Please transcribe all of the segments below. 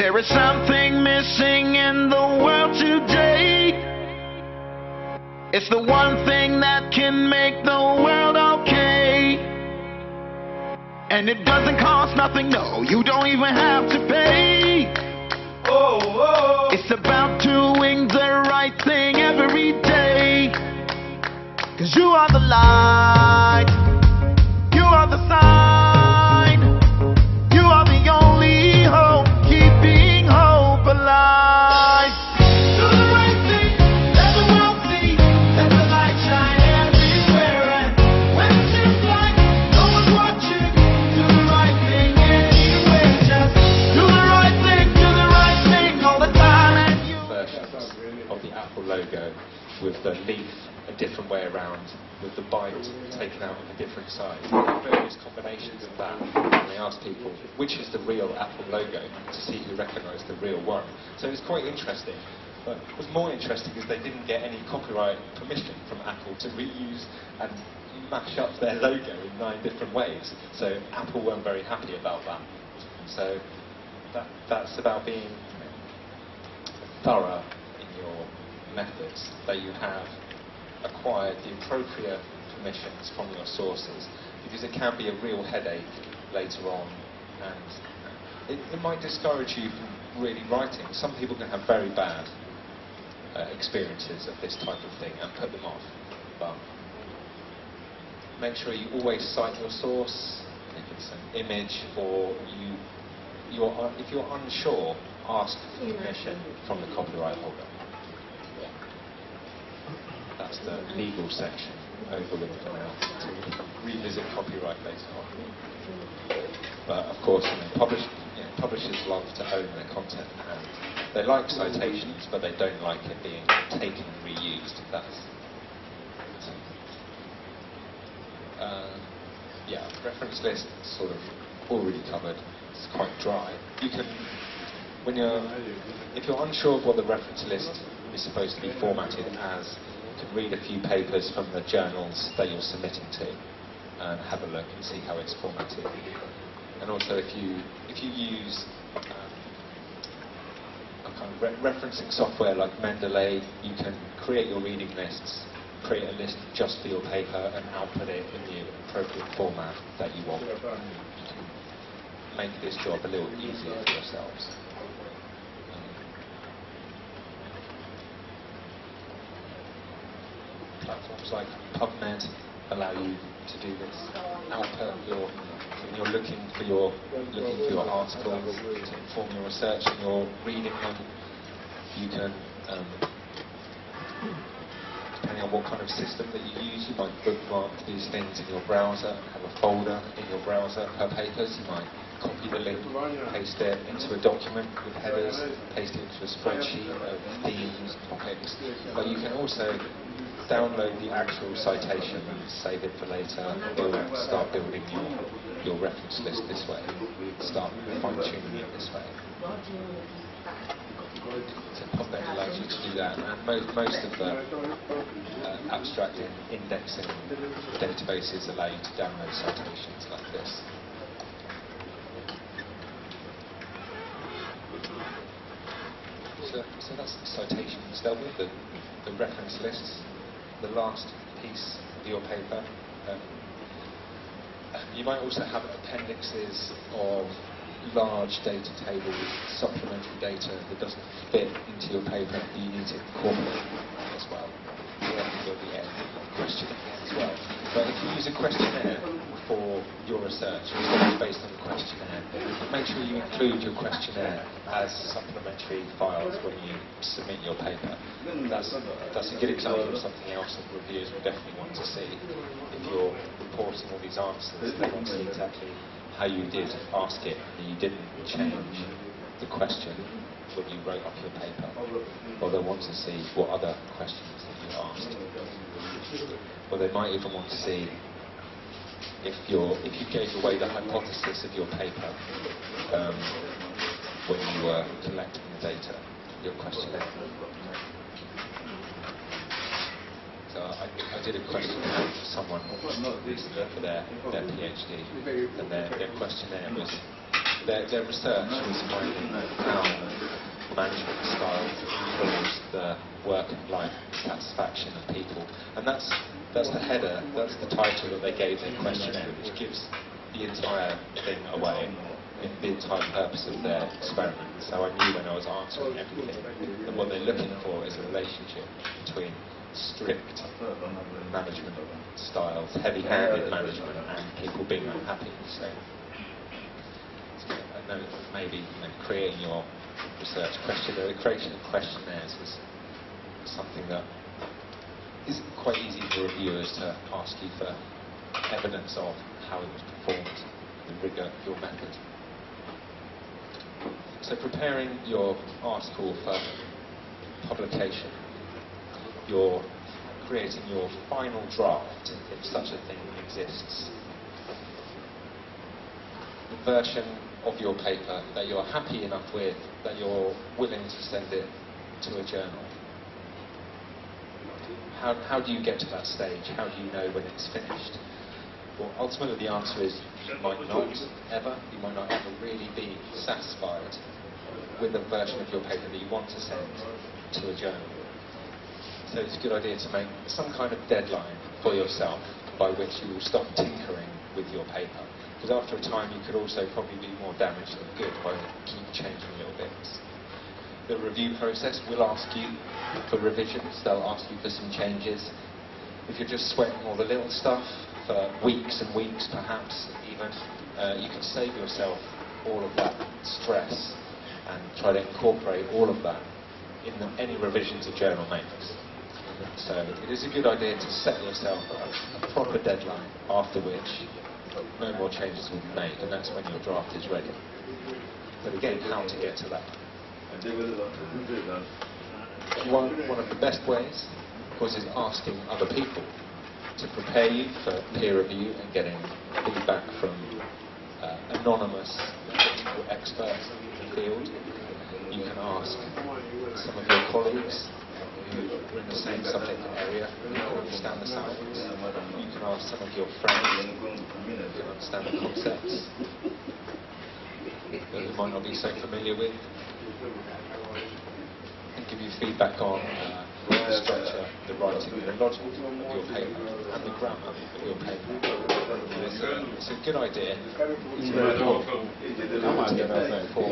There is something missing in the world today. It's the one thing that can make the world okay. And it doesn't cost nothing, no, you don't even have to pay. Oh, oh. It's about doing the right thing every day. 'Cause you are the light, you are the sign, you are the only hope, keeping hope alive. Do the right thing, let the world see, let the light shine everywhere. And when it seems like no one's watching, do the right thing anyway. Just do the right thing all the time. And you versions of the Apple logo with the leaf a different way around, with the bite taken out of a different size. Various combinations of that. And they asked people which is the real Apple logo to see who recognised the real one. So it's quite interesting. But what's more interesting is they didn't get any copyright permission from Apple to reuse and mash up their logo in 9 different ways. So Apple weren't very happy about that. So that's about being thorough in your methods, that you have acquired the appropriate permissions from your sources, because it can be a real headache later on, and it might discourage you from really writing. Some people can have very bad experiences of this type of thing and put them off, but make sure you always cite your source. If it's an image, or if you're unsure, ask for permission from the copyright holder. That's the legal section over with for now, to revisit copyright later on. But of course, publishers love to own their content, and they like citations, but they don't like it being taken and reused. Reference list sort of already covered. It's quite dry. You can, if you're unsure of what the reference list is supposed to be formatted as, you can read a few papers from the journals that you're submitting to and have a look and see how it's formatted. And also, if you use a kind of referencing software like Mendeley, you can create your reading lists, create a list just for your paper and output it in the appropriate format that you want. You can make this job a little easier for yourselves. Platforms like PubMed allow you to do this. Output when you're looking for your articles to inform your research and you're reading them. You can, depending on what kind of system that you use, you might bookmark these things in your browser, have a folder in your browser per papers. You might copy the link, paste it into a document with headers, paste it into a spreadsheet of themes, topics. But you can also download the actual citation, save it for later, and start building your reference list this way. Start fine-tuning it this way. So PubMed allows you to do that, and most of the abstract indexing databases allow you to download citations like this. So that's the citations dealt with, the reference lists. The last piece of your paper. You might also have appendixes of large data tables, supplementary data that doesn't fit into your paper that you need to incorporate as well. There'll be a questionnaire as well. But if you use a questionnaire for your research, it's based on the questionnaire, make sure you include your questionnaire as supplementary files when you submit your paper. That's a good example of something else that reviewers will definitely want to see. If you're reporting all these answers, they want to see exactly how you did ask it, and you didn't change the question when you wrote up your paper. Or they want to see what other questions that you asked. Or they might even want to see if you gave away the hypothesis of your paper when you were collecting the data, your questionnaire. So I did a questionnaire for someone recently for their PhD, and their questionnaire was their research was finding how management style improves the work and life satisfaction of people. And that's the header, that's the title that they gave their questionnaire, which gives the entire thing away, the entire purpose of their experiment. So I knew when I was answering everything that what they're looking for is a relationship between strict management styles, heavy-handed management, and people being unhappy. So I know maybe creating your research questionnaire, the creation of questionnaires was something that is quite easy for reviewers to ask you for evidence of how it was performed, the rigour of your method. So preparing your article for publication, you're creating your final draft, if such a thing exists. The version of your paper that you're happy enough with, that you're willing to send it to a journal. How do you get to that stage? How do you know when it's finished? Well, ultimately the answer is you might not ever really be satisfied with the version of your paper that you want to send to a journal. So it's a good idea to make some kind of deadline for yourself by which you will stop tinkering with your paper. Because after a time you could also probably be more damaged than good by keep changing little bits. The review process will ask you for revisions, they'll ask you for some changes. If you're just sweating all the little stuff for weeks and weeks perhaps even, you can save yourself all of that stress and try to incorporate all of that in any revisions a journal makes. So it is a good idea to set yourself a proper deadline after which no more changes will be made, and that's when your draft is ready. But again, how to get to that? One of the best ways, of course, is asking other people to prepare you for peer review and getting feedback from anonymous technical experts in the field. You can ask some of your colleagues who are in the same subject area who can understand the science. You can ask some of your friends who can understand the concepts that you might not be so familiar with, and give you feedback on the structure, the writing, the logic of your paper, and the grammar of your paper. It's a good idea. It's very helpful for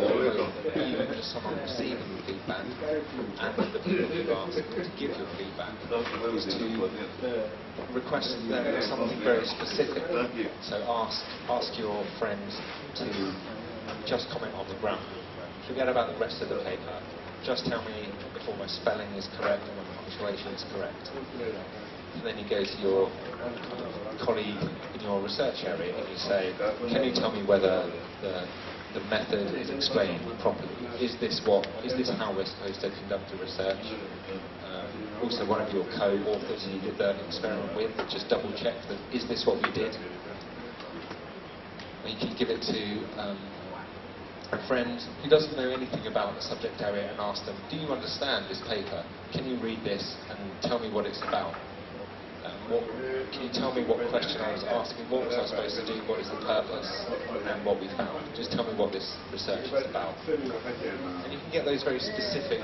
even just someone receiving feedback and the people you've asked to give your feedback is to request something very specific. So ask your friends to just comment on the grammar. Forget about the rest of the paper. Just tell me if all my spelling is correct and my punctuation is correct. And then you go to your colleague in your research area and you say, can you tell me whether the method is explained properly? Is this how we're supposed to conduct a research? Also, one of your co-authors who you did the experiment with, just double check that is this what we did? And you can give it to a friend who doesn't know anything about the subject area and ask them, do you understand this paper? Can you read this and tell me what it's about? Can you tell me what question I was asking? What was I supposed to do? What is the purpose? And what we found. Just tell me what this research is about. And you can get those very specific,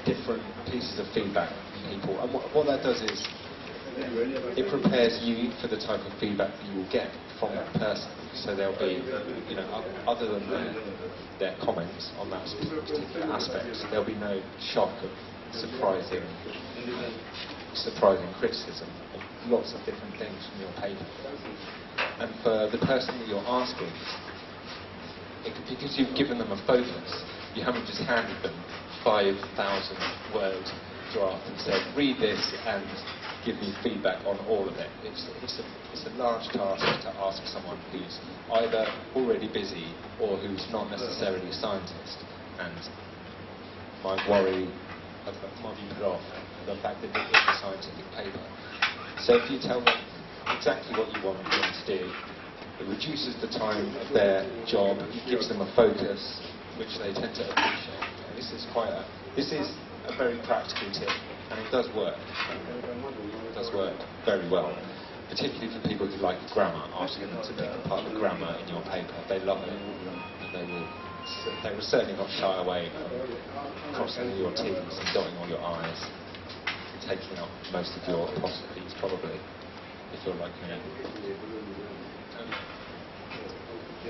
different pieces of feedback from people. And what that does is, it prepares you for the type of feedback that you will get from that person. So there'll be, other than their comments on that particular aspect, there'll be no shock of surprising criticism of lots of different things from your paper. And for the person that you're asking, because you've given them a focus, you haven't just handed them 5,000 word draft and said, read this and give me feedback on all of it. It's a large task to ask someone who's either already busy or who's not necessarily a scientist and might be put off the fact that it is a scientific paper. So if you tell them exactly what you want them to do, it reduces the time of their job, it gives them a focus which they tend to appreciate. And this is a very practical tip, and it does work. It does work very well. particularly for people who like grammar, asking them to pick apart the grammar in your paper. They love it, and they will certainly not shy away from crossing all your T's and dotting all your I's, and taking out most of your apostrophes, probably, if you're like me.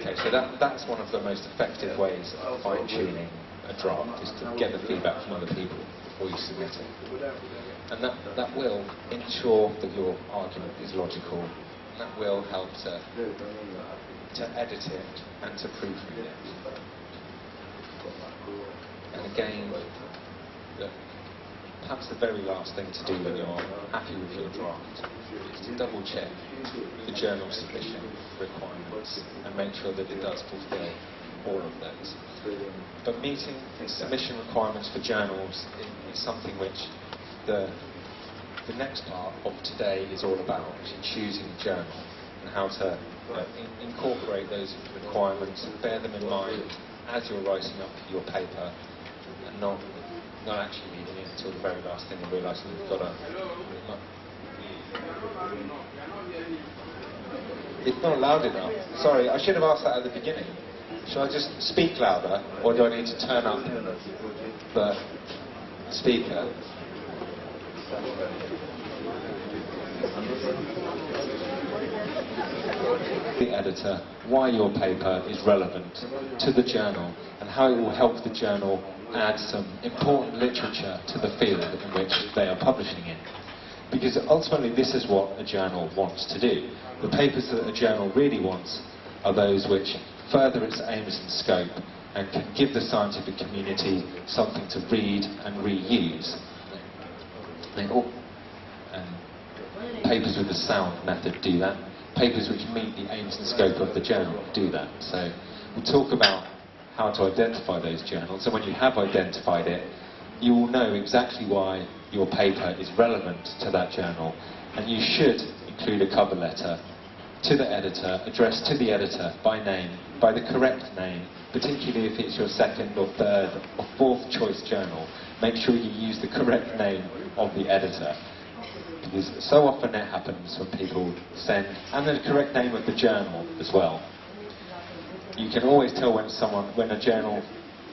Okay, so that's one of the most effective ways of fine-tuning a draft, is to get the feedback from other people before you submit it. And that will ensure that your argument is logical, and that will help to edit it and to proofread it. And again, perhaps the very last thing to do when you're happy with your draft is to double check the journal submission requirements and make sure that it does fulfill all of those. But meeting submission requirements for journals is something which the next part of today is all about, choosing a journal and how to incorporate those requirements and bear them in mind as you're writing up your paper, and not actually reading it until the very last thing and realising you've got to... It's not loud enough. Sorry, I should have asked that at the beginning. Should I just speak louder, or do I need to turn up the speaker? The editor, why your paper is relevant to the journal and how it will help the journal add some important literature to the field in which they are publishing in. Because ultimately this is what a journal wants to do. The papers that a journal really wants are those which further its aims and scope and can give the scientific community something to read and reuse. Papers with the sound method do that. Papers which meet the aims and scope of the journal do that. So we'll talk about how to identify those journals, and when you have identified it, you will know exactly why your paper is relevant to that journal, and you should include a cover letter to the editor, addressed to the editor by name, by the correct name, particularly if it's your second or third or fourth choice journal. Make sure you use the correct name of the editor, because so often it happens when people send, and the correct name of the journal as well. You can always tell when a journal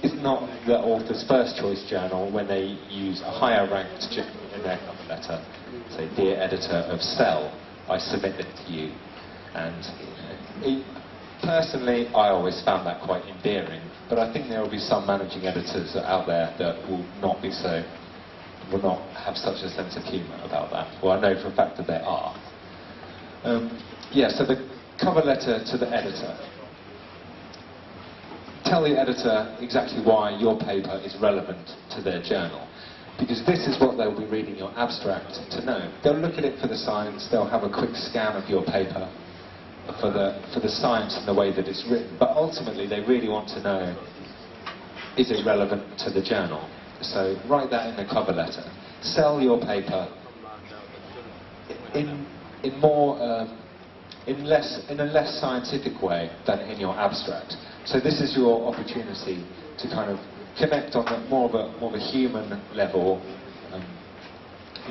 is not the author's first choice journal when they use a higher ranked in their cover letter. Say, "Dear editor of Cell, I submit this to you." And personally, I always found that quite endearing, but I think there will be some managing editors out there that will not have such a sense of humour about that. Well, I know for a fact that there are. So the cover letter to the editor. Tell the editor exactly why your paper is relevant to their journal, because this is what they'll be reading your abstract to know. They'll look at it for the science, they'll have a quick scan of your paper for the science and the way that it's written, but ultimately they really want to know, is it relevant to the journal? So write that in the cover letter. Sell your paper in a less scientific way than in your abstract. So this is your opportunity to kind of connect on more of a human level,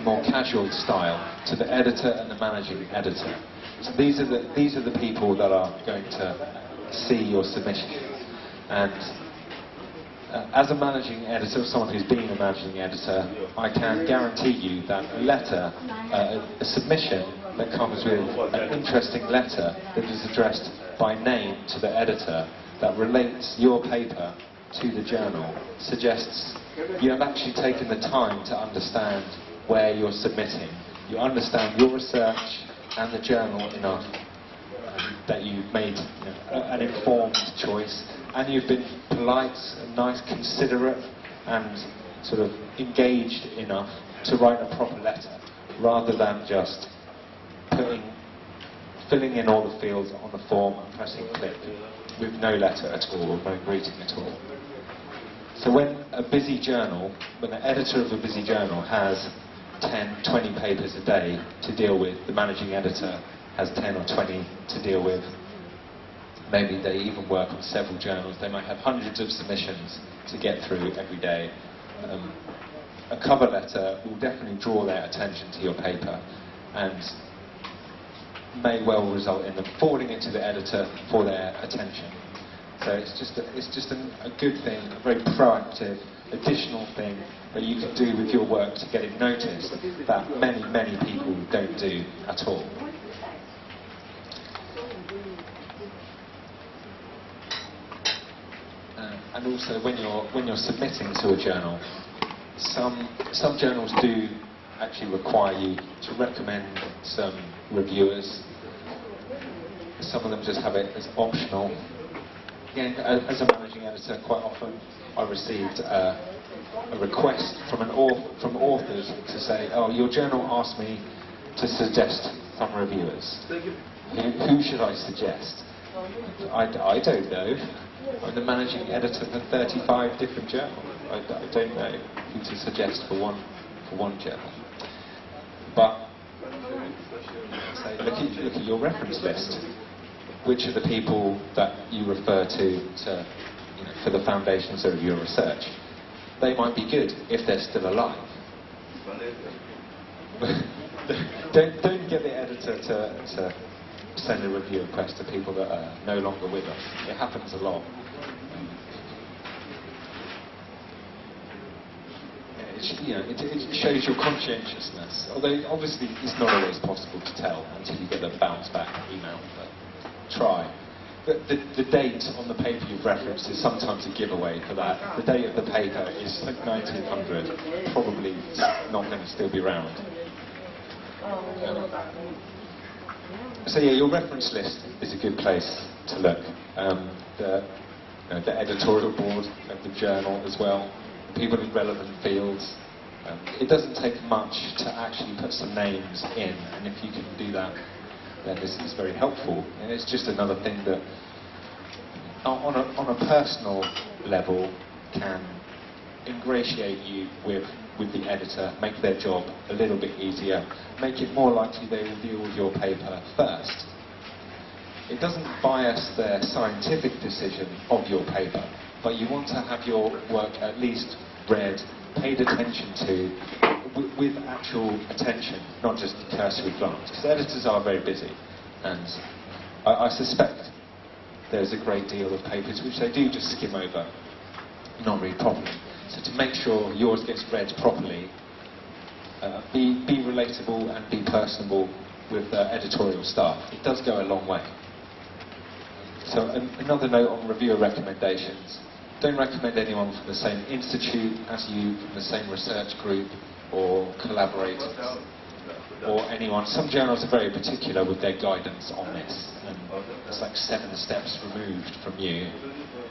more casual style, to the editor and the managing editor. So these are the people that are going to see your submission. And as a managing editor, someone who's been a managing editor, I can guarantee you that a letter, a submission that comes with an interesting letter that is addressed by name to the editor, that relates your paper to the journal, suggests you have actually taken the time to understand where you're submitting. You understand your research and the journal enough that you've made an informed choice, and you've been polite and nice, considerate and sort of engaged enough to write a proper letter, rather than just filling in all the fields on the form and pressing click with no letter at all, or no greeting at all. So when the editor of a busy journal has 10, 20 papers a day to deal with, the managing editor has 10 or 20 to deal with. Maybe they even work on several journals. They might have hundreds of submissions to get through every day. A cover letter will definitely draw their attention to your paper, and may well result in them forwarding it to the editor for their attention. So it's just a good thing, a very proactive, additional thing that you can do with your work to get it noticed that many people don't do at all. And also, when you're submitting to a journal, some journals do actually require you to recommend some reviewers. Some of them just have it as optional. Again, as a managing editor, quite often I received a request from authors to say, "Oh, your journal asked me to suggest some reviewers. Who should I suggest?" I don't know. I'm the managing editor for 35 different journals. I don't know who to suggest for one journal. But say, look at your reference list. Which are the people that you refer to for the foundations of your research? They might be good if they're still alive. Don't get the editor to send a review request to people that are no longer with us. It happens a lot. It shows your conscientiousness, although obviously it's not always possible to tell until you get a bounce back email, but try. The date on the paper you've referenced is sometimes a giveaway for that. The date of the paper is like 1900, probably not going to still be around. So yeah, your reference list is a good place to look. The editorial board of the journal as well, people in relevant fields. It doesn't take much to actually put some names in, and if you can do that, then this is very helpful. And it's just another thing that, on a personal level, can ingratiate you with the editor, make their job a little bit easier, make it more likely they will deal with your paper first. It doesn't bias their scientific decision of your paper, but you want to have your work at least read, paid attention to, with actual attention, not just a cursory glance. Because editors are very busy, and I suspect there's a great deal of papers which they do just skim over, not read properly. So to make sure yours gets read properly, be relatable and be personable with the editorial staff. It does go a long way. So another note on reviewer recommendations. Don't recommend anyone from the same institute as you, from the same research group or collaborators, or anyone. Some journals are very particular with their guidance on this, and it's like 7 steps removed from you.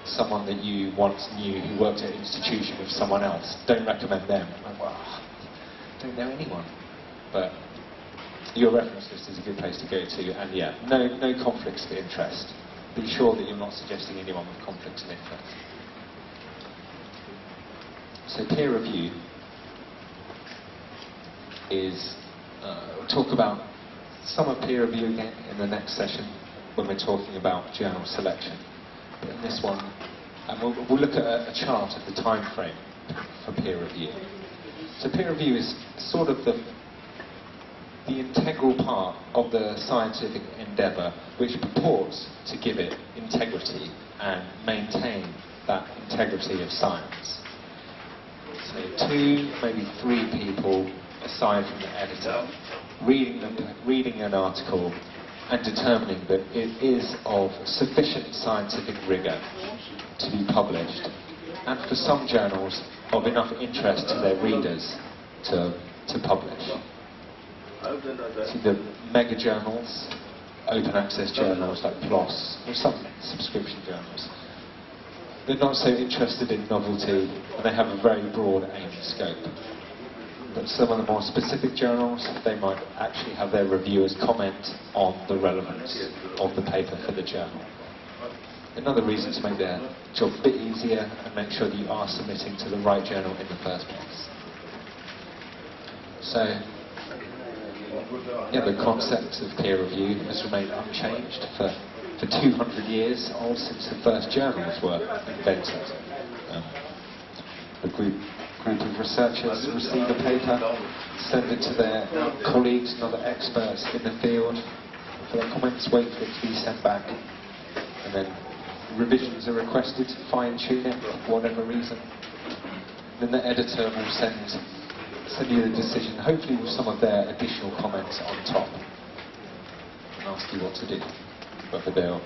Someone that you once knew who worked at an institution with someone else, don't recommend them. Like, well, I don't know anyone. But your reference list is a good place to go to, and yeah, no conflicts of interest. Be sure that you're not suggesting anyone with conflicts of interest. So peer review is, we'll talk about some of peer review again in the next session when we're talking about journal selection. But in this one, we'll look at a chart of the time frame for peer review. So peer review is sort of the integral part of the scientific endeavour which purports to give it integrity and maintain that integrity of science. So 2, maybe 3 people, aside from the editor, reading an article and determining that it is of sufficient scientific rigour to be published, and for some journals of enough interest to their readers to publish. So the mega journals, open access journals like PLOS, or some subscription journals, they're not so interested in novelty, and they have a very broad aim and scope. But some of the more specific journals, they might actually have their reviewers comment on the relevance of the paper for the journal. Another reason to make their job a bit easier and make sure that you are submitting to the right journal in the first place. So, yeah, the concept of peer review has remained unchanged for 200 years, old since the first journals were invented. A group of researchers receive a paper, send it to their colleagues and other experts in the field for their comments, wait for it to be sent back, and then revisions are requested to fine-tune it for whatever reason. Then the editor will send you the decision, hopefully with some of their additional comments on top, and ask you what to do. Whether they'll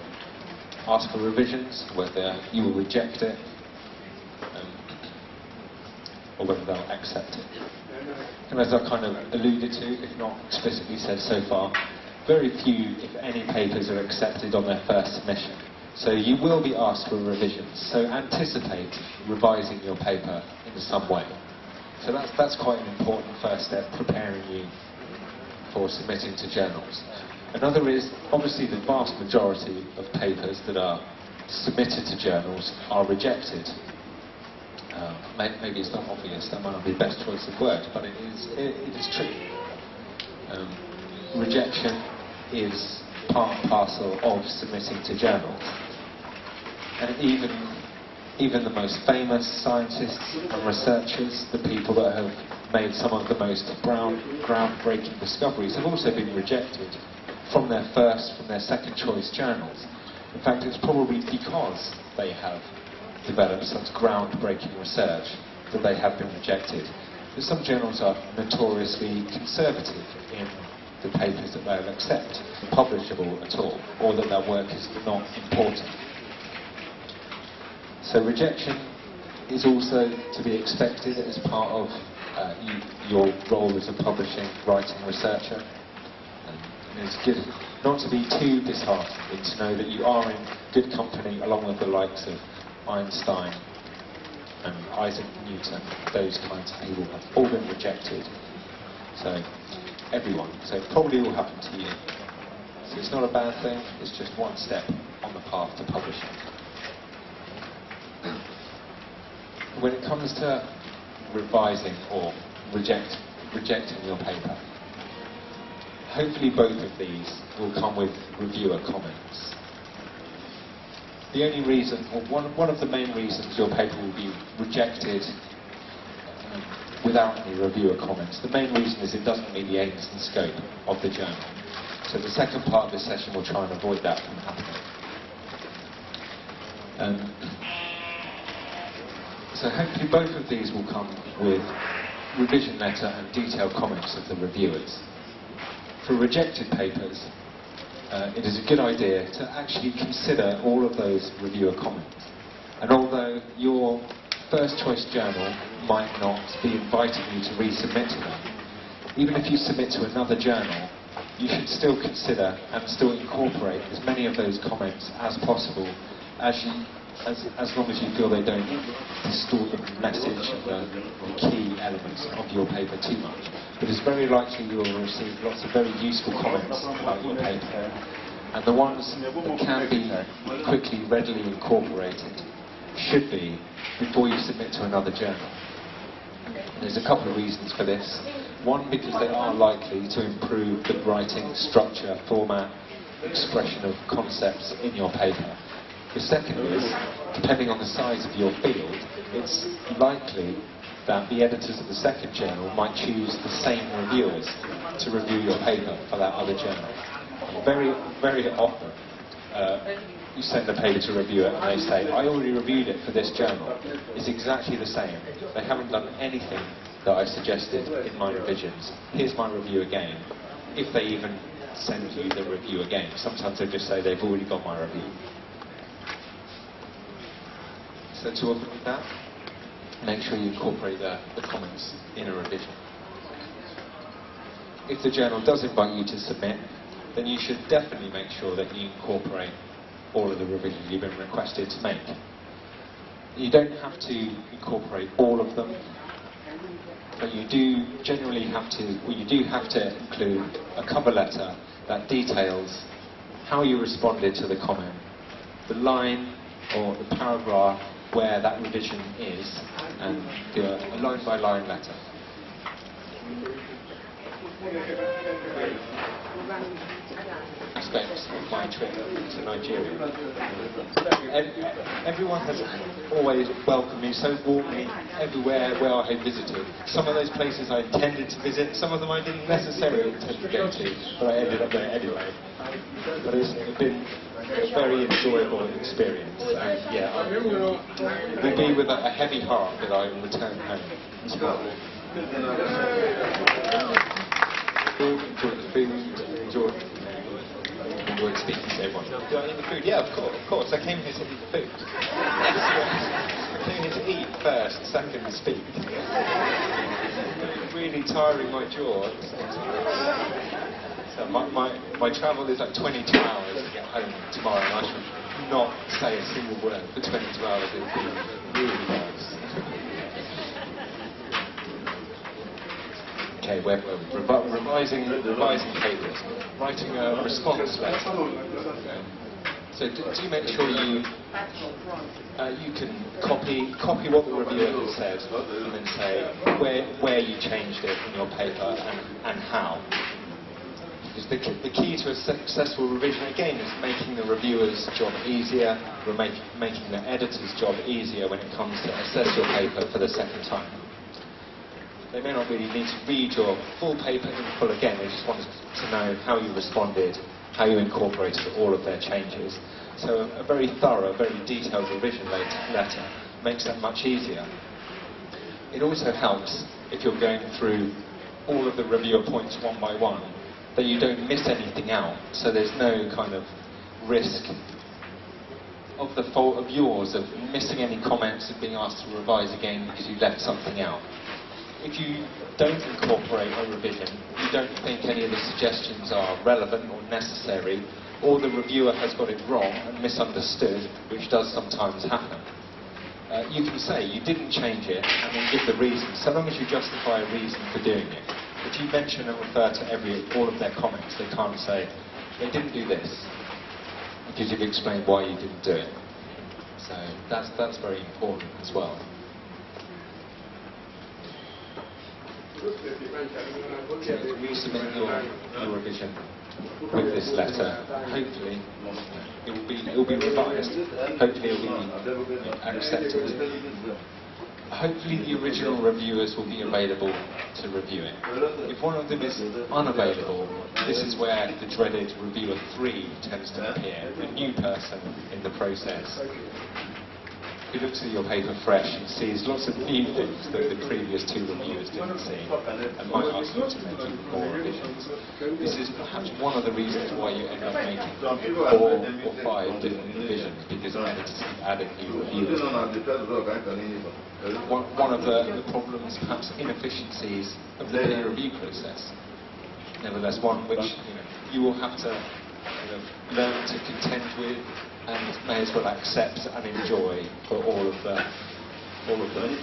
ask for revisions, whether you will reject it, or whether they'll accept it. And as I've kind of alluded to, if not explicitly said so far, very few, if any, papers are accepted on their first submission. So you will be asked for revisions. So anticipate revising your paper in some way. So that's quite an important first step, preparing you for submitting to journals. Another is, obviously, the vast majority of papers that are submitted to journals are rejected. Maybe it's not obvious, that might not be the best choice of words, but it is true. Rejection is part and parcel of submitting to journals. And even the most famous scientists and researchers, the people that have made some of the most groundbreaking discoveries, have also been rejected from their second choice journals. In fact, it's probably because they have developed such groundbreaking research that they have been rejected. But some journals are notoriously conservative in the papers that they'll accept publishable at all, or that their work is not important. So rejection is also to be expected as part of your role as a publishing, writing researcher. And it's good not to be too disheartened, to know that you are in good company along with the likes of Einstein and Isaac Newton. Those kinds of people have all been rejected. So everyone. So it probably will happen to you. So it's not a bad thing, it's just one step on the path to publishing. When it comes to revising or rejecting your paper, hopefully both of these will come with reviewer comments. The only reason, or one of the main reasons your paper will be rejected without any reviewer comments, the main reason is it doesn't meet the aims and scope of the journal. So the second part of this session will try and avoid that from happening. So hopefully both of these will come with revision letter and detailed comments of the reviewers. For rejected papers, it is a good idea to actually consider all of those reviewer comments. And although your first choice journal might not be inviting you to resubmit to them, even if you submit to another journal, you should still consider and still incorporate as many of those comments as possible, as long as you feel they don't distort the message and the key elements of your paper too much. But it's very likely you will receive lots of very useful comments about your paper, and the ones that can be quickly, readily incorporated should be before you submit to another journal. And there's a couple of reasons for this. One, because they are likely to improve the writing structure, format, expression of concepts in your paper. The second is, depending on the size of your field, it's likely that the editors of the second journal might choose the same reviewers to review your paper for that other journal. Very, very often, you send a paper to reviewer and they say, I already reviewed it for this journal. It's exactly the same. They haven't done anything that I suggested in my revisions. Here's my review again. If they even send you the review again. Sometimes they just say they've already got my review. So to avoid that, make sure you incorporate the comments in a revision. If the journal does invite you to submit, then you should definitely make sure that you incorporate all of the revisions you've been requested to make. You don't have to incorporate all of them, but you do generally have to, or you do have to include a cover letter that details how you responded to the comment, the line or the paragraph where that revision is, and do a line-by-line letter. Aspects of my trip to Nigeria. Everyone has always welcomed me so warmly everywhere where I had visited. Some of those places I intended to visit, some of them I didn't necessarily intend to go to, but I ended up there anyway. But it's been a very enjoyable experience, and yeah, it will be with a heavy heart that I return home. Enjoy the food, enjoyed speaking to everyone. Do I eat the food? Yeah, of course. I came here to eat the food. Yes, I came here to eat first, second speak. Really tiring my jaw at the same time. So my travel is like 22 hours to get home tomorrow, and I should not say a single word for 22 hours. It would be really nice. Okay, where were we? Revising papers, writing a response letter. Okay. So do make sure you can copy what the reviewer has said, and then say where you changed it in your paper and how. Because the key to a successful revision again is making the reviewer's job easier, or making the editor's job easier when it comes to assess your paper for the second time. They may not really need to read your full paper in full again, they just want to know how you responded, how you incorporated all of their changes. So a very thorough, very detailed revision letter makes that much easier. It also helps if you're going through all of the reviewer points one by one, that you don't miss anything out, so there's no kind of risk of the fault of yours, of missing any comments and being asked to revise again because you left something out. If you don't incorporate a revision, you don't think any of the suggestions are relevant or necessary, or the reviewer has got it wrong and misunderstood, which does sometimes happen. You can say you didn't change it and then give the reason, so long as you justify a reason for doing it. If you mention and refer to all of their comments, they can't say, they didn't do this, because you've explained why you didn't do it. So that's very important as well. Resubmit your revision with this letter. Hopefully it will be revised. Hopefully it will be accepted. Hopefully the original reviewers will be available to review it. If one of them is unavailable, this is where the dreaded reviewer 3 tends to appear, a new person in the process. He looks at your paper fresh and sees lots of new things that the previous 2 reviewers didn't see, and might ask you to make even more revisions. This is perhaps one of the reasons why you end up making 4 or 5 different revisions, because editors keep adding new reviewers. One of the problems, perhaps inefficiencies, of the peer review process. Nevertheless, one which you will have to learn to contend with, and may as well accept and enjoy for all of the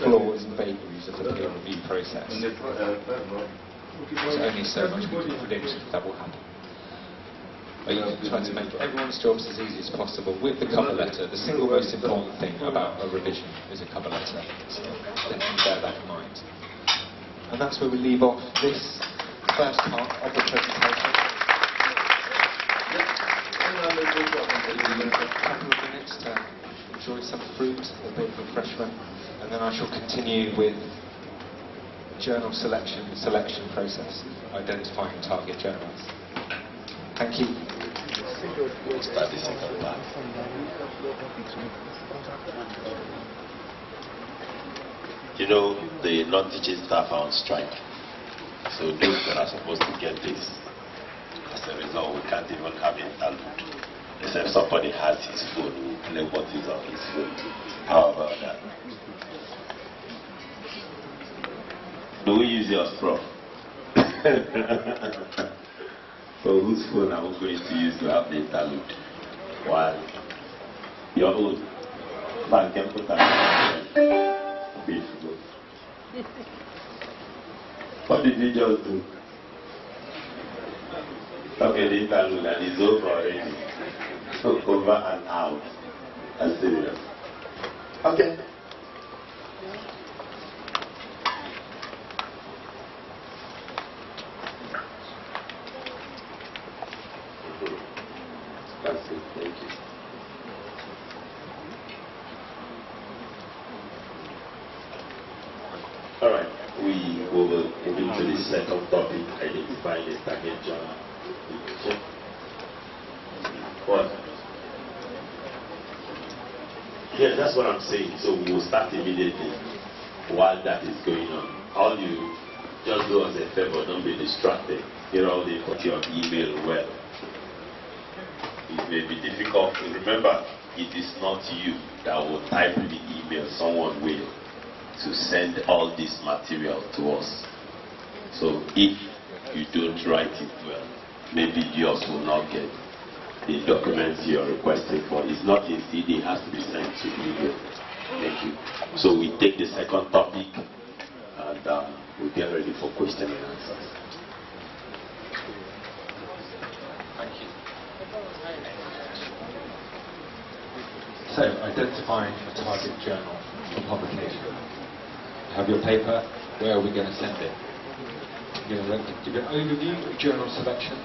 flaws and vagaries of the peer review process. There's only so much we can predict that will happen. But you can try to make everyone's jobs as easy as possible with the cover letter. The single most important thing about a revision is a cover letter. So definitely bear that in mind. And that's where we leave off this first part of the presentation. A couple of minutes to enjoy some fruit, a bit of refreshment, and then I shall continue with journal selection process, identifying target journals. Thank you. Start the second part. You know, the non-teaching staff are on strike, so those that are supposed to get this, as a result, we can't even have interlude. Except somebody has his phone, who play what is on his phone. How about that? Do we use your straw? So whose phone are we going to use to have the interlude? One. Your own. Man can put that. Beautiful. What did you just do? Okay, the interlude and it's over already. So over and out. That's serious. Okay. That's it. Thank you. All right. We will move into the second topic, identifying the target journal. What? Yeah, that's what I'm saying. So we will start immediately while that is going on. All you just do us a favor, don't be distracted. Here all the put your email well. It may be difficult. Remember, it is not you that will type the email. Someone will to send all this material to us. So if you don't write it well, maybe yours will not get the documents you're requesting for. It's not in CD, it has to be sent to email. Thank you. So we take the second topic and we get ready for question and answers. Thank you. So, identifying a target journal for publication. You have your paper, where are we going to send it? You're going to give an overview of journal selection.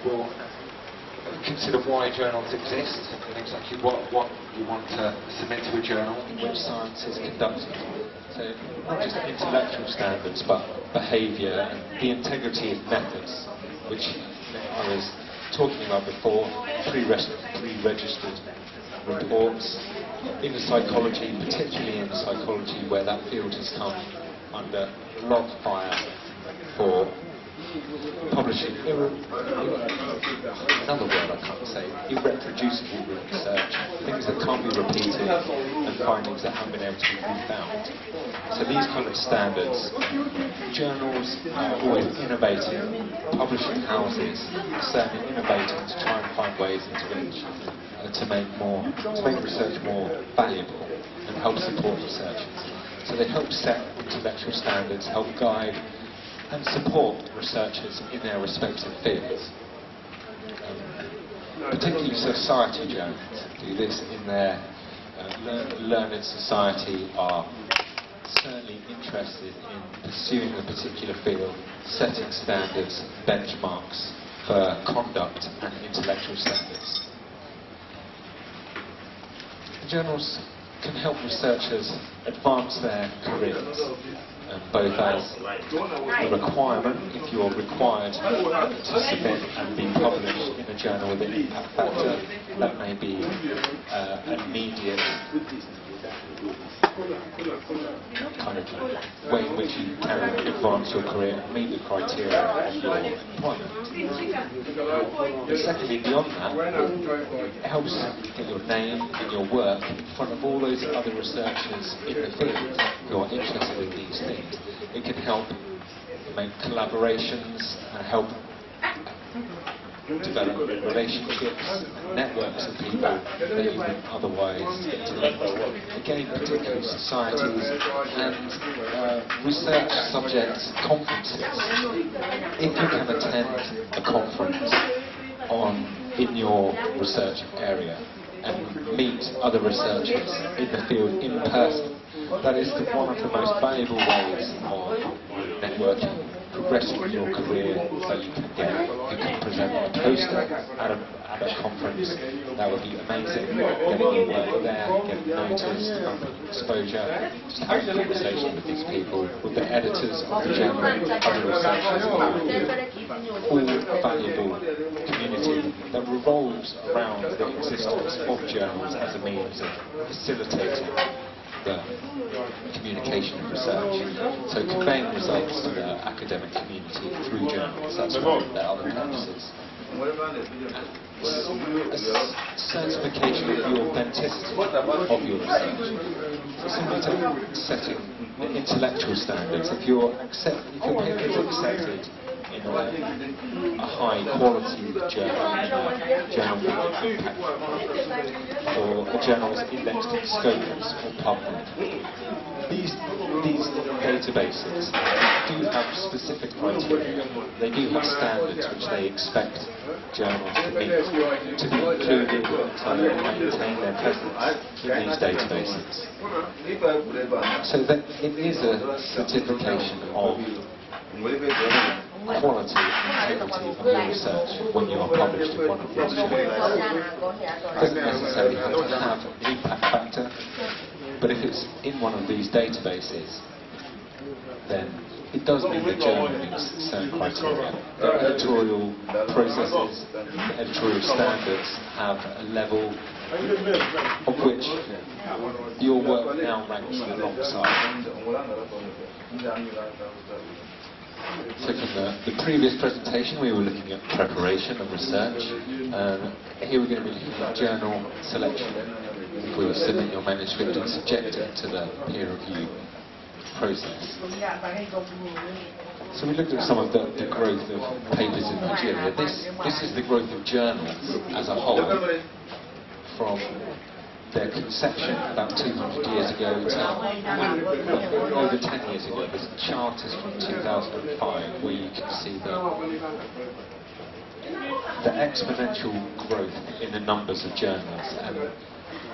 We'll consider why journals exist and exactly what you want to submit to a journal in which science is conducted. So, not just intellectual standards, but behaviour and the integrity of methods, which I was talking about before, pre-registered reports. In psychology, particularly in psychology, where that field has come under a lot of fire for publishing another word I can't say, irreproducible research, things that can't be repeated and findings that haven't been able to be refound. So these kind of standards, journals are always innovating, publishing houses certainly innovating to try and find ways into which to make research more valuable and help support researchers. So they help set intellectual standards, help guide and support researchers in their respective fields. Particularly society journals do this in their learned society are certainly interested in pursuing a particular field, setting standards, benchmarks for conduct and intellectual standards. Journals can help researchers advance their careers, both as a requirement, if you're required to submit and be published in a journal with an impact factor, that may be an immediate kind of way in which you can advance your career and meet the criteria of your employment. But secondly, beyond that, it helps get your name and your work in front of all those other researchers in the field who are interested in these things. It can help make collaborations and help develop relationships and networks of people that you wouldn't otherwise get to meet. Again, particularly societies and research subjects conferences. If you can attend a conference in your research area and meet other researchers in the field in person, that is one of the most valuable ways of networking, progressing your career that you can get. You can present a poster at a conference, that would be amazing. Getting your work there, getting noticed, exposure, just having a conversation with these people, with the editors of the journal, other researchers, all valuable community that revolves around the existence of journals as a means of facilitating the communication of research. So conveying results to the academic community through journals, that's one of their other purposes. A certification of the authenticity of your research. So simply setting the intellectual standards. If your paper is accepted in a high quality journal, impact, or a journal is indexed in Scopus or PubMed. These databases do have specific criteria. They do have standards which they expect journals to meet to be included and to maintain their presence in these databases. So that it is a certification of quality and integrity of your research when you are published in one of these journals. It doesn't necessarily have to have an impact factor, but if it's in one of these databases, then it does mean the journal meets certain criteria. The editorial processes, the editorial standards have a level of which your work now ranks alongside. So from the previous presentation we were looking at preparation and research. Here we're going to be looking at journal selection. If we submit your manuscript and subject it to the peer review process. So we looked at some of the growth of papers in Nigeria. This is the growth of journals as a whole from their conception about 200 years ago to over 10 years ago. This chart is from 2005 where you can see the exponential growth in the numbers of journals. And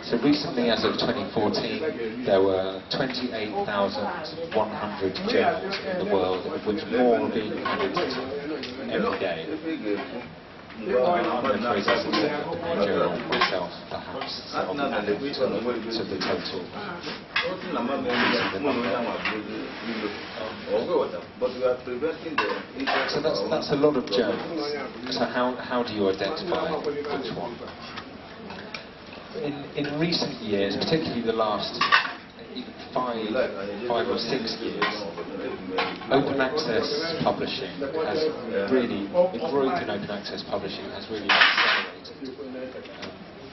so recently, as of 2014, there were 28,100 journals in the world, of which more are being added every day. I'm in the process of setting up a new journal myself, perhaps, so I'll be adding to the total. So that's a lot of journals. So how do you identify which one? In recent years, particularly the last even 5 or 6 years, open access publishing has really, the growth in open access publishing has really accelerated.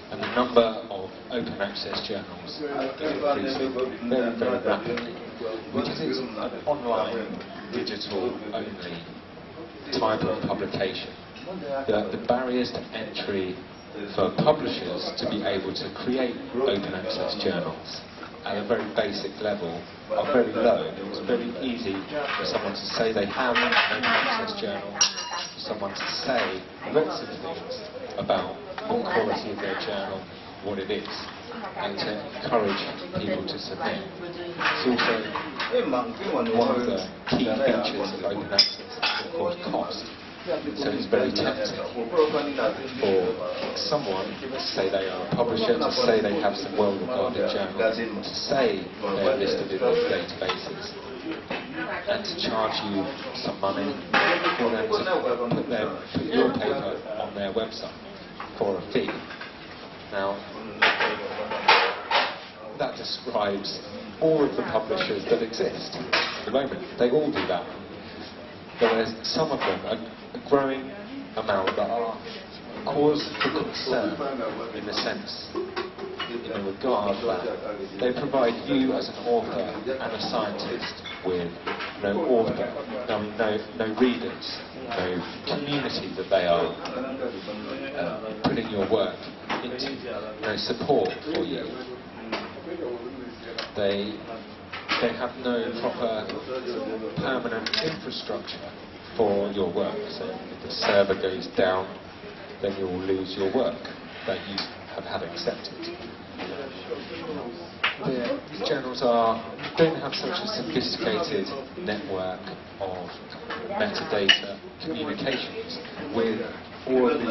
And the number of open access journals is increasing very, very rapidly. Because it's an online, digital only type of publication. The barriers to entry for publishers to be able to create open access journals at a very basic level are very low. It's very easy for someone to say they have an open access journal, for someone to say lots of things about the quality of their journal, what it is, and to encourage people to submit. It's also one of the key features of open access is, of course, cost. So it's very tempting for someone to say they are a publisher, to say they have some well-regarded journals, to say they're listed in those databases, and to charge you some money for them to put your paper on their website for a fee. Now, that describes all of the publishers that exist at the moment. They all do that. But there's some of them, a growing amount, that are cause for concern in the sense, in the regard that they provide you as an author and a scientist with no author, no readers, no community that they are putting your work into, no support for you. They have no proper permanent infrastructure for your work. So if the server goes down, then you will lose your work that you have had accepted. These journals don't have such a sophisticated network of metadata communications with all of the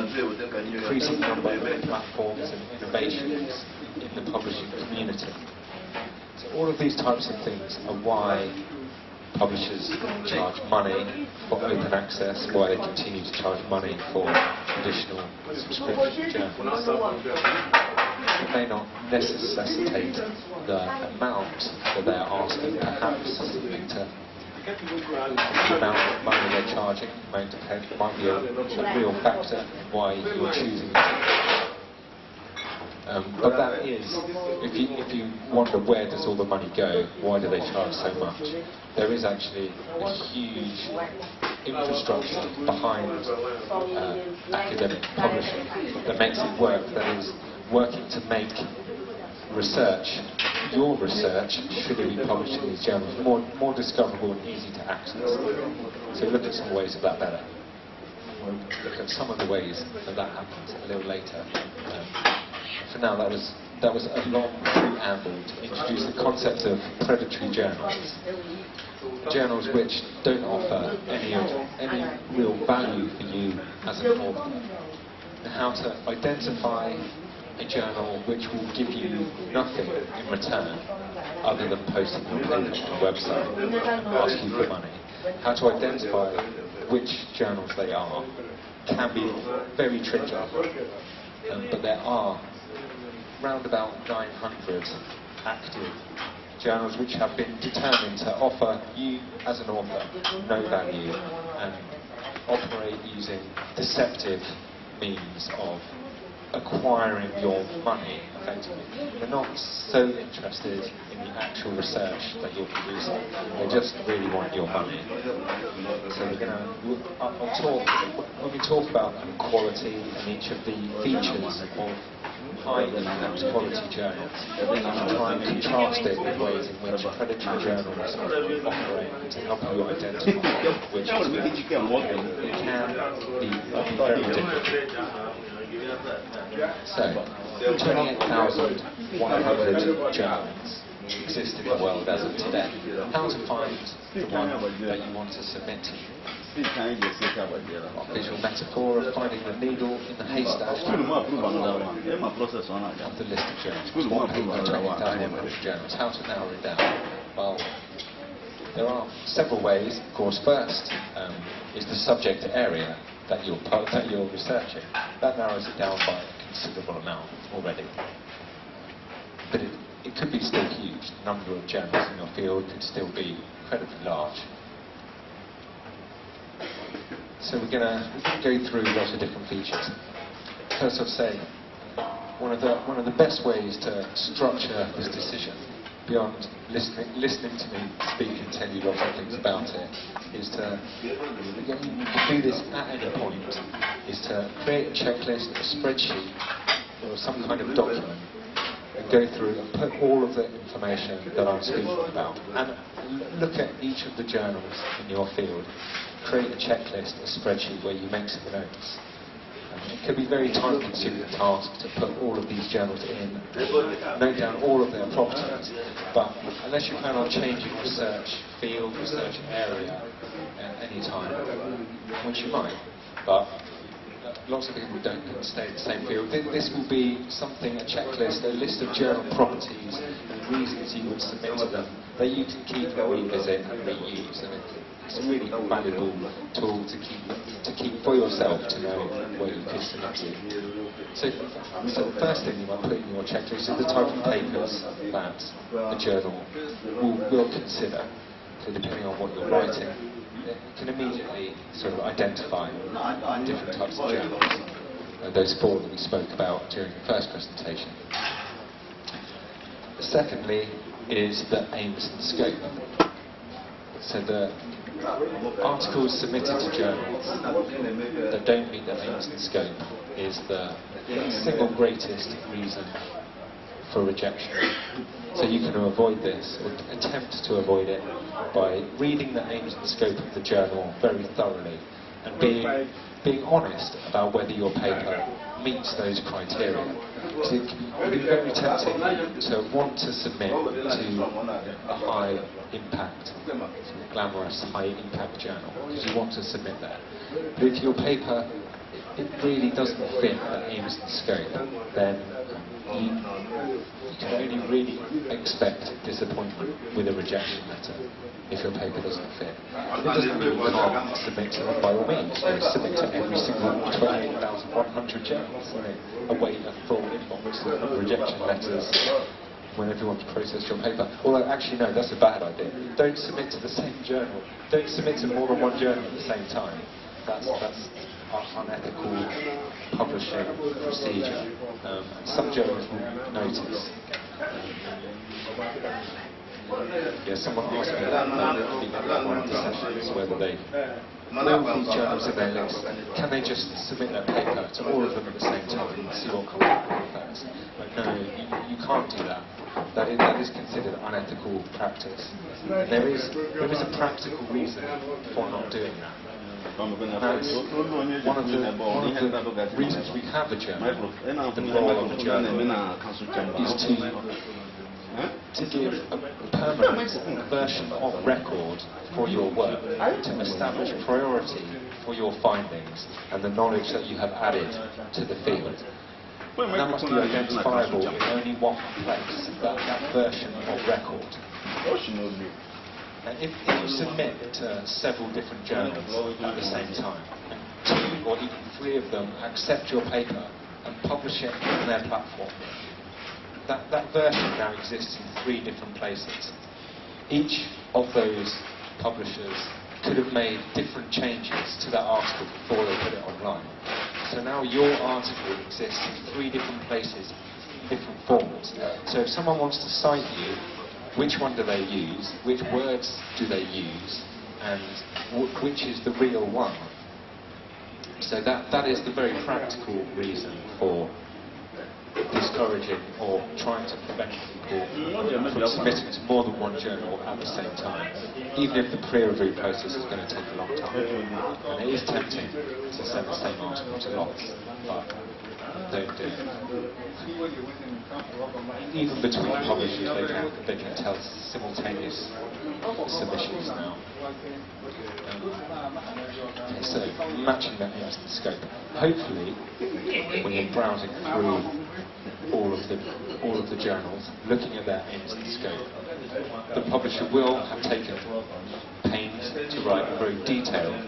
increasing number of platforms and innovations in the publishing community. So all of these types of things are why publishers charge money for open access, why they continue to charge money for traditional subscription journals. It may not necessitate the amount that they're asking, perhaps something to the amount of money they're charging might be a real factor in why you're choosing it. But that is, if you wonder where does all the money go, why do they charge so much, there is actually a huge infrastructure behind academic publishing that makes it work, that is working to make research, your research, should it be published in these journals, more discoverable and easy to access. So look at some ways of that better. We'll look at some of the ways that happens a little later. For now, that was a long preamble to introduce the concept of predatory journals. Journals which don't offer any real value for you as an author. And how to identify a journal which will give you nothing in return other than posting your paper on a website and ask you for money. How to identify which journals they are can be very tricky, but there are round about 900 active journals which have been determined to offer you as an author no value and operate using deceptive means of acquiring your money effectively. They're not so interested in the actual research that you're producing. They just really want your money. So when we talk about quality and each of the features of high impact quality journals, we can try and contrast it with ways in which predatory journals operate to help you identify which is which. It can be very difficult. So, 28,100 journals exist in the world as of today. How to find the one that you want to submit to? Visual metaphor of finding the needle in the haystack of the list of journals. 28,100 journals. How to narrow it down? Well, there are several ways. Of course, first is the subject area that you're researching. That narrows it down by a considerable amount already. But it could be still huge. The number of journals in your field could still be incredibly large. So we're going to go through lots of different features. First, I'd say one of the best ways to structure this decision, beyond listening to me speak and tell you lots of things about it, is to, again, you can do this at any point, is to create a checklist, a spreadsheet, or some kind of document, and go through and put all of the information that I'm speaking about, and look at each of the journals in your field, create a checklist, a spreadsheet where you make some notes. It can be a very time-consuming task to put all of these journals in, note down all of their properties, but unless you plan on changing research field, research area at any time, which you might, but lots of people don't stay in the same field. This will be something, a checklist, a list of journal properties and reasons you would submit to them that you can keep and revisit and reuse. And it's a really valuable tool to keep for yourself to know where you could submit to. So the first thing you might put in your checklist is the type of papers that the journal will consider. So depending on what you're writing, you can immediately sort of identify different types of journals. Those four that we spoke about during the first presentation. Secondly is the aims and scope. So the articles submitted to journals that don't meet the aims and scope is the single greatest reason for rejection. So you can avoid this, or attempt to avoid it, by reading the aims and scope of the journal very thoroughly and being honest about whether your paper meets those criteria. Because it can be very tempting to want to submit to a high impact, glamorous high impact journal, because you want to submit there. But if your paper, it really doesn't fit the aims and scope, then you can only really expect disappointment with a rejection letter if your paper doesn't fit. It doesn't mean you can't submit to it by all means. You submit to every single 28,100 journals. Await a full inbox of rejection letters when everyone's processed your paper. Although, actually, no, that's a bad idea. Don't submit to the same journal. Don't submit to more than one journal at the same time. That's unethical publishing procedure. Some journals will notice. Someone asked me about one of the sessions whether they all these journals in their list, can they just submit their paper to all of them at the same time and see what comes up first? But no, you can't do that. That is considered unethical practice. There is a practical reason for not doing that. That's one of the reasons we have a journal. The role of a journal is to give a permanent version of record for your work, to establish priority for your findings and the knowledge that you have added to the field. And that must be identifiable in only one place, that version of record. If you submit to several different journals at the same time, and 2 or even 3 of them accept your paper and publish it on their platform, that version now exists in 3 different places. Each of those publishers could have made different changes to that article before they put it online. So now your article exists in 3 different places, in different formats. So if someone wants to cite you, which one do they use, which words do they use, and which is the real one? So that is the very practical reason for discouraging or trying to prevent people from submitting to more than one journal at the same time, even if the peer review process is going to take a long time. And it is tempting to send the same article to lots, but don't do it. Even between publishers, they can tell simultaneous submissions now. So matching that into the scope. Hopefully, when you're browsing through all of the journals, looking at their aims and scope, the publisher will have taken pains to write a very detailed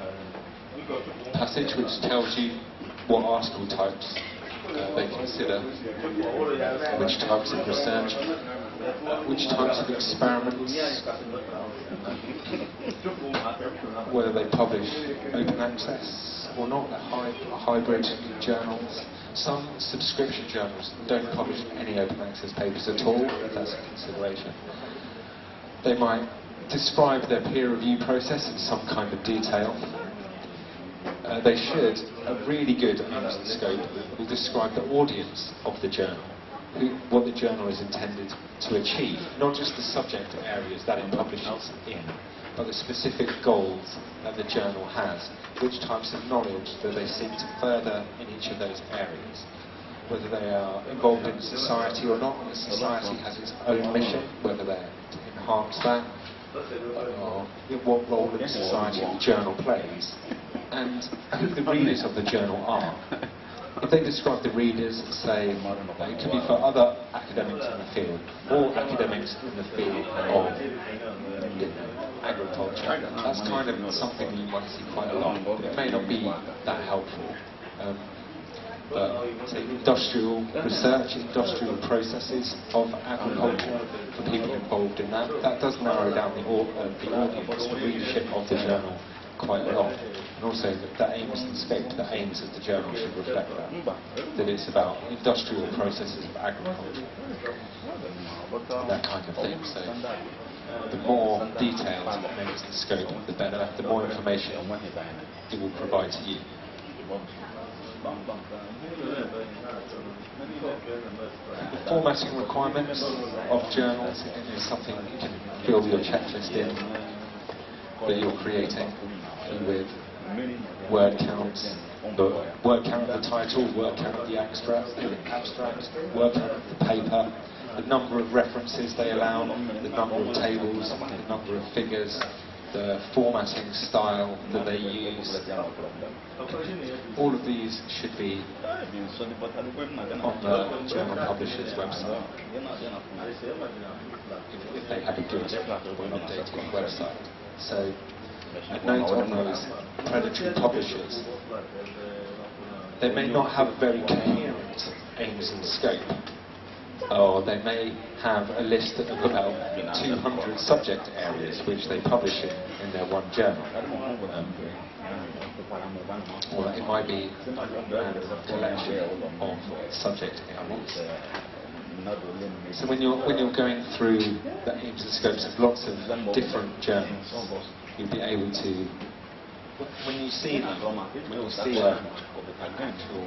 passage which tells you what article types they consider, which types of research, which types of experiments, whether they publish open access or not, hybrid journals. Some subscription journals don't publish any open access papers at all, if that's a consideration. They might describe their peer review process in some kind of detail. They should, a really good aims and scope will describe the audience of the journal, what the journal is intended to achieve, not just the subject areas that it publishes in, but the specific goals that the journal has, which types of knowledge that they seek to further in each of those areas, whether they are involved in society or not, and the society has its own mission, whether they're to enhance that, or what role in society the journal plays, and who the readers of the journal are. If they describe the readers and say that it could be for other academics in the field, or academics in the field of agriculture, that's kind of something that you might see quite a lot. It may not be that helpful. But say industrial research, industrial processes of agriculture, for people involved in that does narrow down the audience, the readership of the journal quite a lot. And also the aims and scope, the aims of the journal should reflect that it's about industrial processes of agriculture, that kind of thing. So the more detailed aims and scope, the better, the more information it will provide to you. The formatting requirements of journals is something you can fill your checklist in that you're creating with word counts, the word count of the title, word count of the abstract, word count of the paper, the number of references they allow, the number of tables, the number of figures, the formatting style that they use. All of these should be on the journal publisher's website, if they have a good or updated website. So a note on those predatory publishers: they may not have very coherent aims and scope, or they may have a list of about 200 subject areas which they publish in their one journal. Or it might be a collection of subject areas. So when you're going through the aims and scopes of lots of different journals, you'll be able to, when you see them, when you see an actual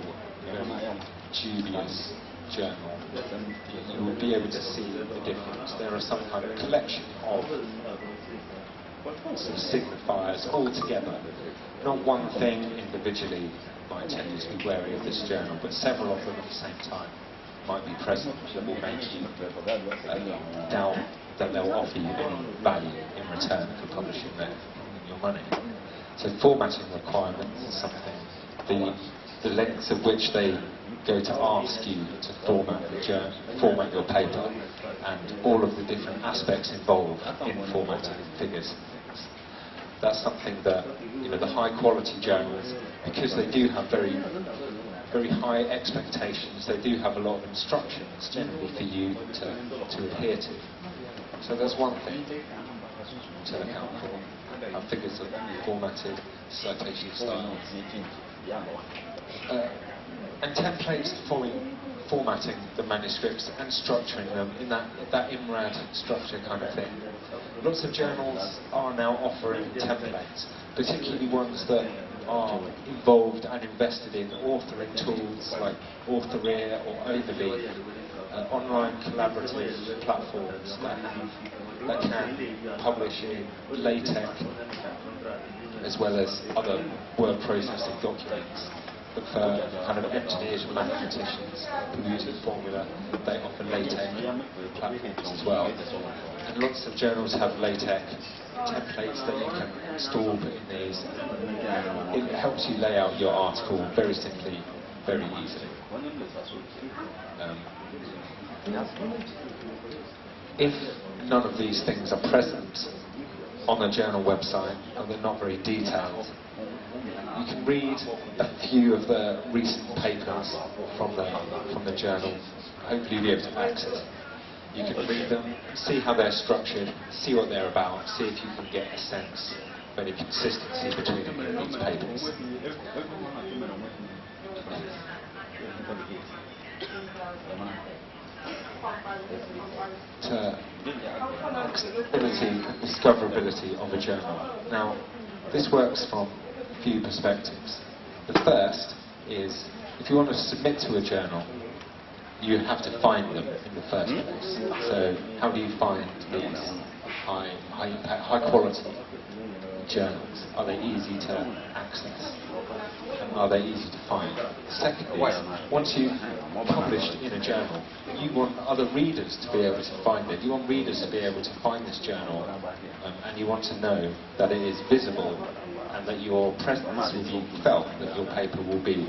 dubious journal, you will be able to see the difference. There are some kind of collection of sort of signifiers all together. Not one thing individually might tell you to be wary of this journal, but several of them at the same time might be present that will make you doubt that they'll offer you any value in return for publishing your money. So formatting requirements is something, the lengths of which they go to ask you to format your paper and all of the different aspects involved in formatting figures. That's something that, you know, the high quality journals, because they do have very high expectations, they do have a lot of instructions generally for you to adhere to. So that's one thing to account for, how figures are formatted, citation styles. And templates for formatting the manuscripts and structuring them in that IMRAD structure kind of thing. Lots of journals are now offering templates, particularly ones that are involved and invested in authoring tools like Authoreer or Overly, online collaborative platforms that can publish in LaTeX as well as other word processing documents. But for kind of engineers and mathematicians who use the formula, they offer LaTeX platforms as well. And lots of journals have LaTeX templates that you can install in these. It helps you lay out your article very simply, very easily. If none of these things are present on a journal website, or they're not very detailed, you can read a few of the recent papers from the journal. Hopefully you'll be able to access. You can read them, see how they're structured, see what they're about, see if you can get a sense of any consistency between these papers. To accessibility and discoverability of a journal. Now, this works from a few perspectives. The first is, if you want to submit to a journal, you have to find them in the first place. So, how do you find these high impact, high quality journals? Are they easy to access? And are they easy to find? Secondly, once you've published in a journal, you want other readers to be able to find it. You want readers to be able to find this journal, and you want to know that it is visible and that your presence will be felt, that your paper will be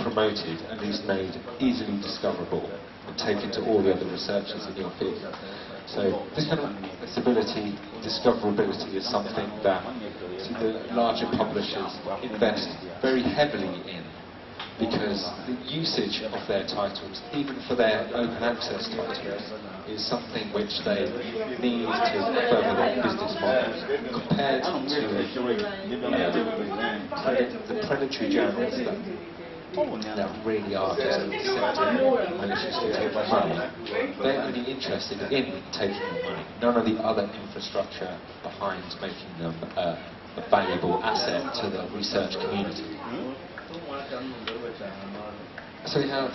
promoted and is made easily discoverable and taken to all the other researchers in your field. So this kind of accessibility, discoverability is something that the larger publishers invest very heavily in, because the usage of their titles, even for their open access titles, is something which they need to further their business models, compared to the predatory journals that really are just accepting maliciously take money. They're only interested in taking the money, none of the other infrastructure behind making them a valuable asset to the research community. So we have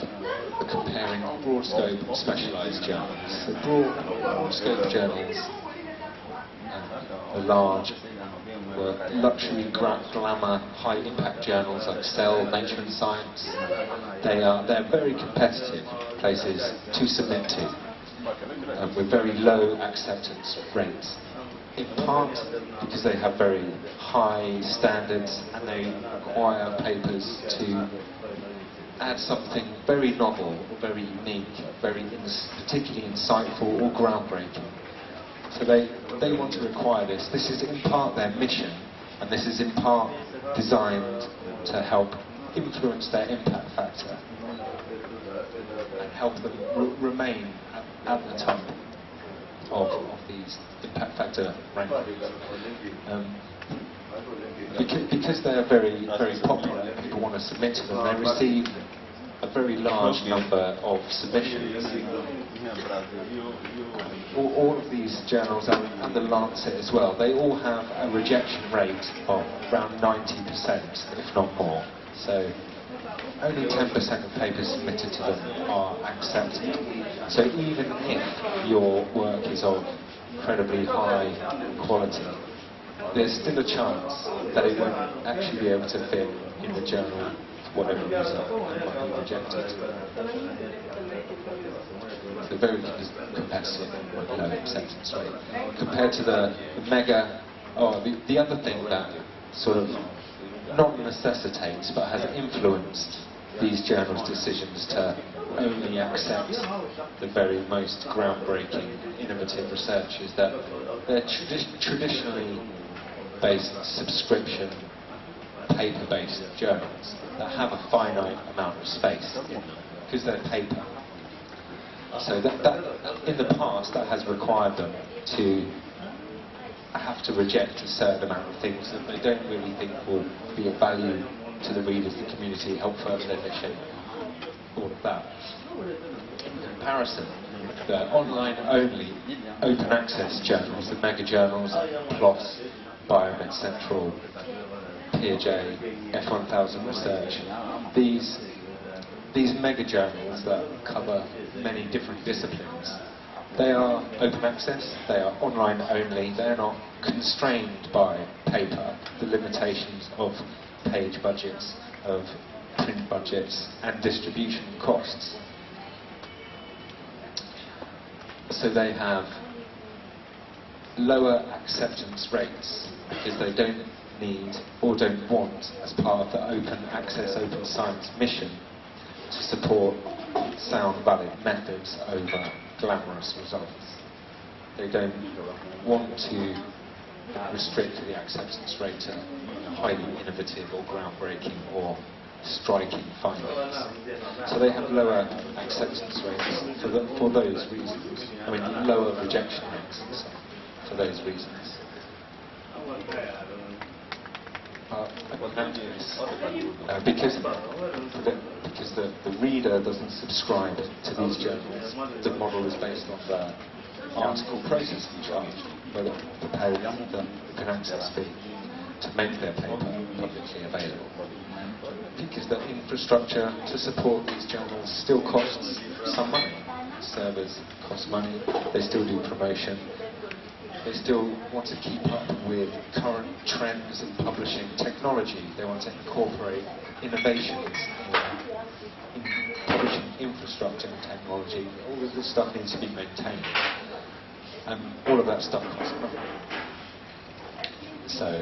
comparing broad scope and specialised journals. So broad scope journals, the large luxury, glamour, high impact journals like Cell, Nature and Science, they're very competitive places to submit to, with very low acceptance rates. In part because they have very high standards and they require papers to add something very novel or very unique, particularly insightful or groundbreaking. So they want to require this. This is in part their mission, and this is in part designed to help influence their impact factor and help them remain at the top of these impact factor rankings. Because they are very popular, people want to submit to them, they receive a very large number of submissions. All of these journals, and the Lancet as well, they all have a rejection rate of around 90%, if not more. So only 10% of papers submitted to them are accepted. So even if your work is of incredibly high quality, there's still a chance that it won't actually be able to fit in the journal for whatever reason and might be rejected. So very competitive with low acceptance rate. Compared to the mega, the other thing that sort of not necessitates but has influenced these journals' decisions to only accept the very most groundbreaking, innovative research is that they're traditionally based subscription, paper-based journals that have a finite amount of space in them because they're paper. So that in the past that has required them to have to reject a certain amount of things that they don't really think will be of value to the readers, the community, help further their mission, all of that. In comparison, the online-only open access journals, the mega journals, PLOS, Biomed Central, PeerJ, F1000 Research, these mega journals that cover many different disciplines, they are open access, they are online only, they're not constrained by paper, the limitations of page budgets, of print budgets and distribution costs. So they have lower acceptance rates because they don't need or don't want, as part of the open access, open science mission, to support sound, valid methods over glamorous results. They don't want to restrict the acceptance rate to highly innovative or groundbreaking or striking findings. So they have lower acceptance rates for those reasons. I mean, lower rejection rates for those reasons. Because the reader doesn't subscribe to these journals, the model is based on the article processing charge, where they pay the open access fee to make their paper publicly available. Because the infrastructure to support these journals still costs some money. Servers cost money, they still do promotion, they still want to keep up with current trends in publishing technology, they want to incorporate innovations in publishing infrastructure and technology. All of this stuff needs to be maintained, and all of that stuff costs money. So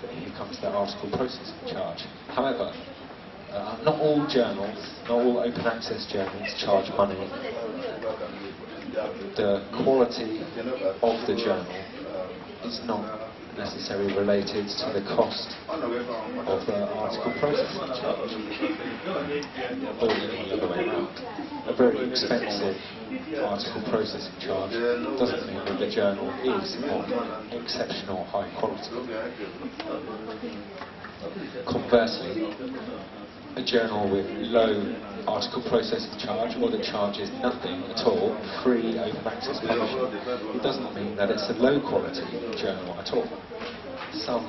here comes the article processing charge. However, not all journals, not all open access journals charge money. The quality of the journal is not necessarily related to the cost of the article processing charge, or the other way around. A very expensive article processing charge doesn't mean that the journal is of exceptional high quality. Conversely, a journal with low article processing charge, or that charges nothing at all, free open access publishing, it doesn't mean that it's a low quality journal at all. Some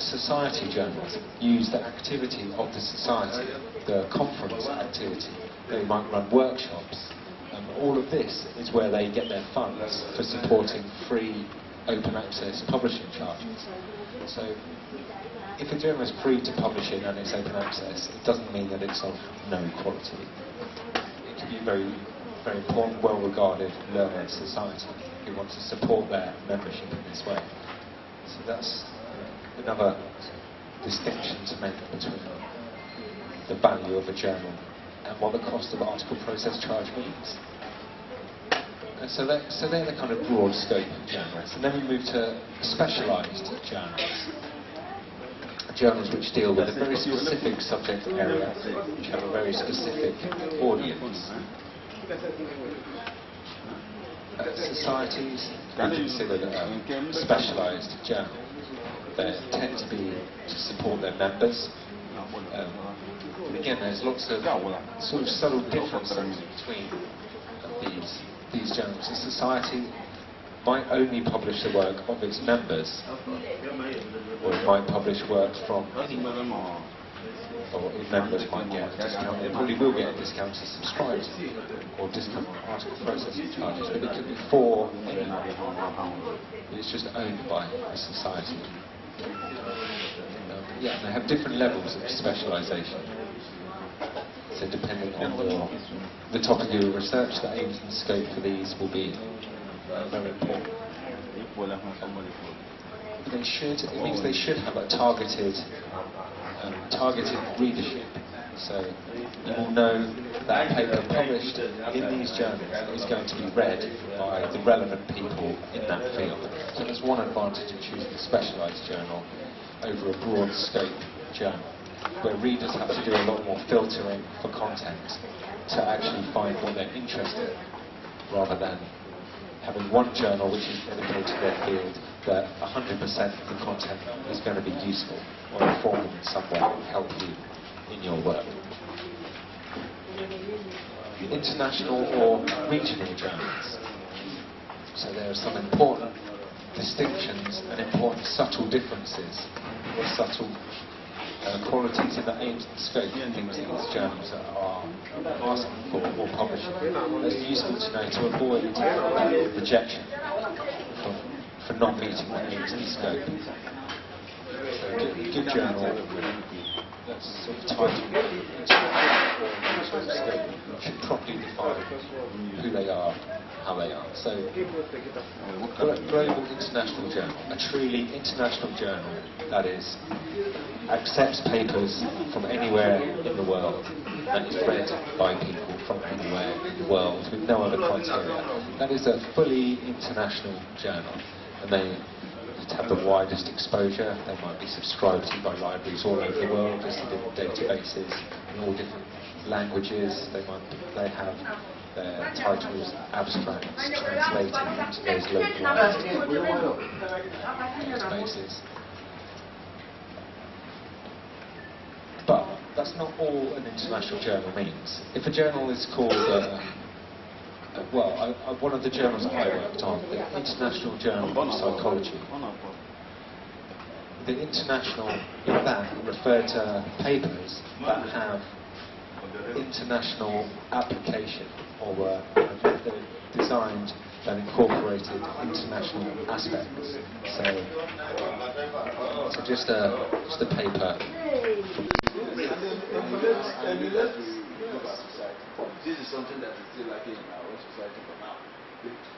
society journals use the activity of the society, the conference activity. They might run workshops, and all of this is where they get their funds for supporting free open access publishing charges. So if a journal is free to publish in and it's open access, it doesn't mean that it's of no quality. It can be very, very important, well-regarded learned society who wants to support their membership in this way. So that's another distinction to make between the value of a journal and what the cost of article process charge means. And so they're the kind of broad scope of journals. And then we move to specialised journals. Journals which deal with a very specific subject area, which have a very specific audience. Societies are considered a specialised journal. They tend to be to support their members. And again, there's lots of sort of subtle differences between these journals. A society might only publish the work of its members, or it might publish work from anyone, or its members might get a discount. They probably will get a discount to subscribe to, or discount on article processing charges, but it could be for anyone. It's just owned by a society. Yeah, they have different levels of specialisation. So depending on the topic of your research, the aims and scope for these will be very important. It means they should have a targeted readership. So you will know that paper published in these journals is going to be read by the relevant people in that field. So there's one advantage of choosing a specialised journal over a broad scope journal, where readers have to do a lot more filtering for content to actually find what they're interested in, rather than having one journal which is dedicated to their field, that 100% of the content is going to be useful or informative in some way, help you in your work. International or regional journals. So there are some important distinctions and important subtle differences, or subtle qualities in the aims and scope of things that these journals are asking for or publishing. It's useful to know to avoid rejection for not meeting the aims and scope. So a good journal that's sort of titled or scope should properly define who they are, how they are. So, global international journal, a truly international journal that is accepts papers from anywhere in the world and is read by people from anywhere in the world with no other criteria. That is a fully international journal, and they have the widest exposure. They might be subscribed to by libraries all over the world, listed in databases in all different languages. They have their titles, abstracts translated into those localized databases. But that's not all an international journal means. If a journal is called, one of the journals I worked on, the International Journal of Psychology, the international in that refer to papers that have international application, or were designed that incorporated international aspects. So just a paper. This is something that is still lacking in our own society for now.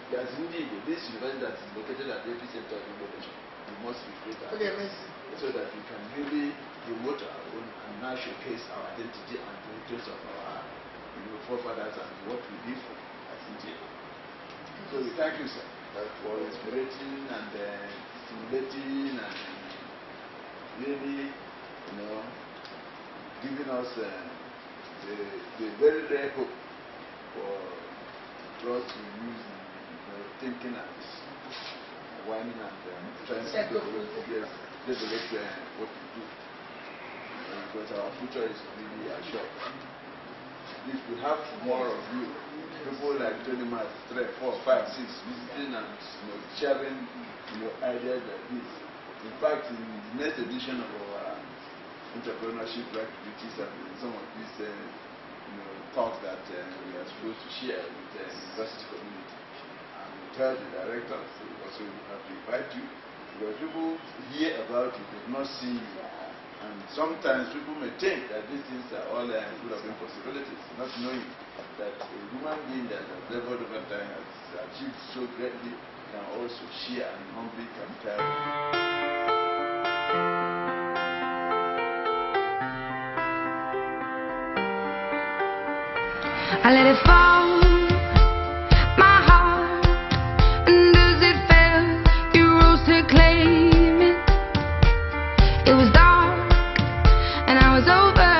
There's indeed this university that is located at the epicenter of innovation. We must recreate our so that we can really promote our own and now showcase our identity and the interests of our forefathers and what we live for at India. So we thank you, sir, for inspiring and stimulating and really, giving us the very rare hope for us to use thinking and whining and trying to develop what we do. Because our future is really assured. If we have more of you, people like Tony Mark, 3, 4, 5, 6, visiting and sharing ideas like this. In fact, in the next edition of our entrepreneurship activities and some of these talks that we are supposed to share with the university community, and we tell the directors also we have to invite you, because people hear about you but not see you. And sometimes people may think that these things are all full of impossibilities, not knowing that a human being that has labored over time has achieved so greatly can also share and humbly can tell. I let it fall, my heart, and as it fell, you rose to claim it. It was dark, and I was over.